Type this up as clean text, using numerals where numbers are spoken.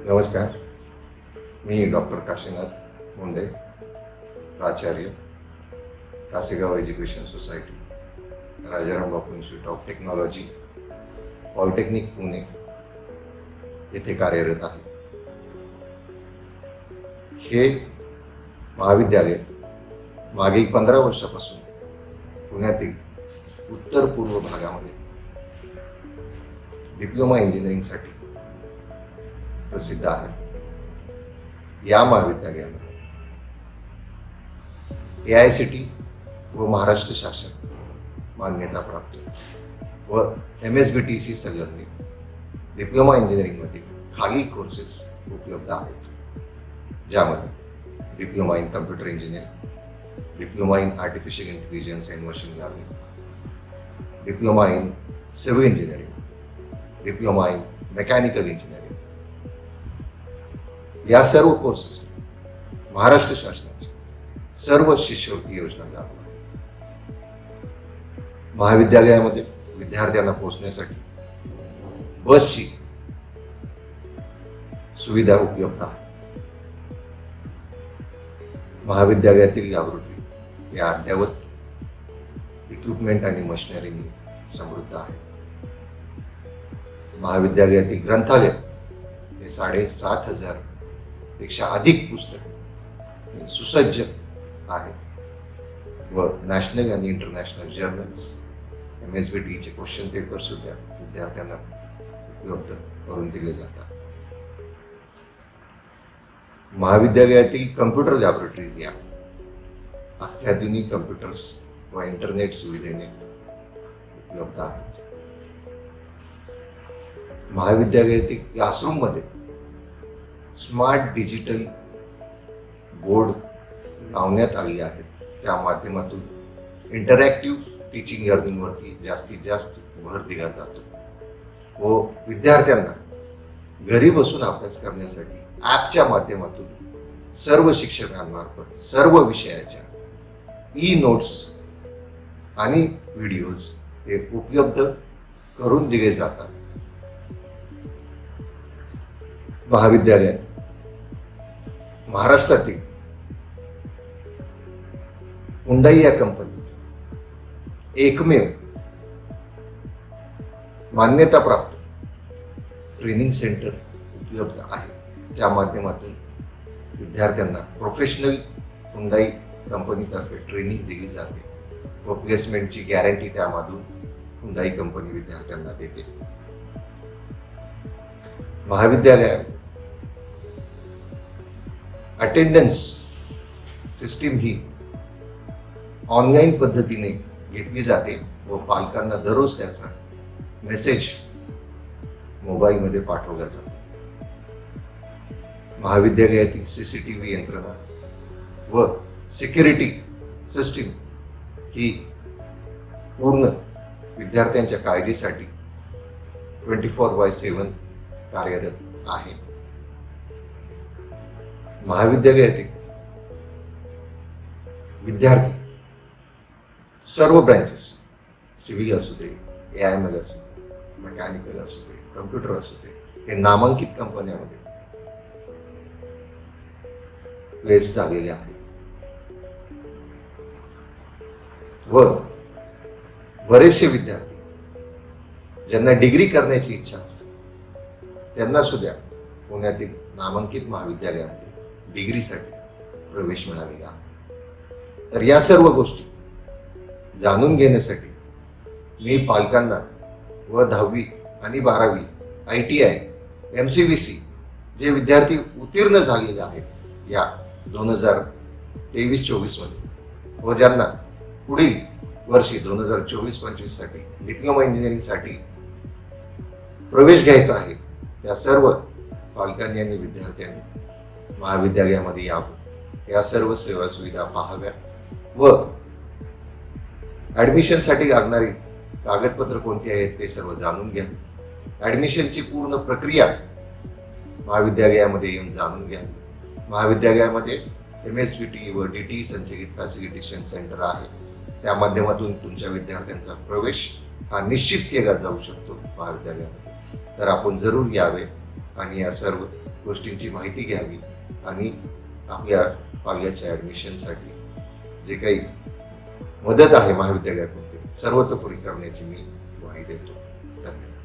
नमस्कार. मी डॉक्टर काशीनाथ मुंडे, प्राचार्य, Kasegaon education society, Rajaram Bapu institute of technology, polytechnic Pune येथे कार्यरत आहे. हे महाविद्यालय मागील 15 वर्षापासून पुण्यातील उत्तर पूर्व भागामध्ये डिप्लोमा इंजिनिअरिंगसाठी प्रसिद्ध आहे. या महाविद्यालयामध्ये AICTE व महाराष्ट्र शासन मान्यता प्राप्त व MSBTC संलग्नित डिप्लोमा इंजिनिअरिंगमध्ये खालील कोर्सेस उपलब्ध आहेत, ज्यामध्ये diploma in computer engineering, diploma in artificial intelligence and machine learning, diploma in civil engineering, diploma in mechanical engineering. या सर्व कोर्सेस महाराष्ट्र शासनाची सर्व शिष्यवृत्ती योजना लागू आहेत. महाविद्यालयामध्ये विद्यार्थ्यांना पोहोचण्यासाठी बसची सुविधा उपलब्ध आहे. महाविद्यालयातील लॅबोरेटरी या अद्ययावत इक्विपमेंट आणि मशिनरीने समृद्ध आहे. महाविद्यालयातील ग्रंथालय हे 7,500 पेक्षा अधिक पुस्तक सुसज्ज आहे व नॅशनल आणि इंटरनॅशनल जर्नल्स, MSBTचे क्वेश्चन पेपर सुद्धा विद्यार्थ्यांना उपलब्ध करून दिले जातात. महाविद्यालयातील कम्प्युटर लॅबोरेटरीज या अत्याधुनिक कम्प्युटर्स व इंटरनेट सुविधेने उपलब्ध आहेत. महाविद्यालयातील क्लासरूममध्ये स्मार्ट डिजिटल बोर्ड लावण्यात आले आहेत, ज्या माध्यमातून इंटरॅक्टिव्ह टीचिंग लर्निंगवरती जास्तीत जास्त भर दिला जातो व विद्यार्थ्यांना घरी बसून अभ्यास करण्यासाठी ॲपच्या माध्यमातून सर्व शिक्षकांमार्फत सर्व विषयाच्या नोट्स आणि व्हिडिओज हे उपलब्ध करून दिले जातात. महाविद्यालयात महाराष्ट्रातील हुंडाई या कंपनीचं एकमेव मान्यताप्राप्त ट्रेनिंग सेंटर उपलब्ध आहे, ज्या माध्यमातून विद्यार्थ्यांना प्रोफेशनल हुंडाई कंपनीतर्फे ट्रेनिंग दिली जाते व प्लेसमेंटची गॅरंटी त्यामधून हुंडाई कंपनी विद्यार्थ्यांना देते. महाविद्यालयात अटेंडन्स सिस्टीम ही ऑनलाईन पद्धतीने घेतली जाते व पालकांना दररोज त्याचा मेसेज मोबाईलमध्ये पाठवला जातो. महाविद्यालयातील CCTV यंत्रणा व सिक्युरिटी सिस्टीम ही पूर्ण विद्यार्थ्यांच्या काळजीसाठी 24/7 कार्यरत आहे. महाविद्यालयातील विद्यार्थी सर्व ब्रँचेस, सिव्हिल असू दे, AIML असू दे, मेकॅनिकल असू दे, कम्प्युटर असू दे, हे नामांकित कंपन्यामध्ये प्लेस झालेले आहेत व बरेचसे विद्यार्थी ज्यांना डिग्री करण्याची इच्छा असते त्यांना सुद्धा पुण्यातील नामांकित महाविद्यालयामध्ये डिग्रीसाठी प्रवेश मिळालेला आहे. तर या सर्व गोष्टी जाणून घेण्यासाठी मी पालकांना व 10वी आणि 12वी ITI MCVC जे विद्यार्थी उत्तीर्ण झालेले आहेत या 2023-24 मध्ये व ज्यांना पुढील वर्षी 2024-25 साठी डिप्लोमा इंजिनिअरिंगसाठी प्रवेश घ्यायचा आहे, त्या सर्व पालकांनी आणि विद्यार्थ्यांनी महाविद्यालयामध्ये यावं, या सर्व सेवा सुविधा पाहाव्या व ॲडमिशनसाठी लागणारी कागदपत्र कोणती आहेत ते सर्व जाणून घ्या. ॲडमिशनची पूर्ण प्रक्रिया महाविद्यालयामध्ये येऊन जाणून घ्या. महाविद्यालयामध्ये MSBT व DTE संचलित फॅसिलिटेशन सेंटर आहे, त्या माध्यमातून तुमच्या विद्यार्थ्यांचा प्रवेश हा निश्चित केला जाऊ शकतो महाविद्यालयामध्ये. तर आपण जरूर यावे आणि या सर्व गोष्टींची माहिती घ्यावी आणि आपल्या पाल्याच्या ॲडमिशनसाठी जे काही मदत आहे महाविद्यालयाकडून ते सर्वतोपरी करण्याची मी ग्वाही देतो. धन्यवाद.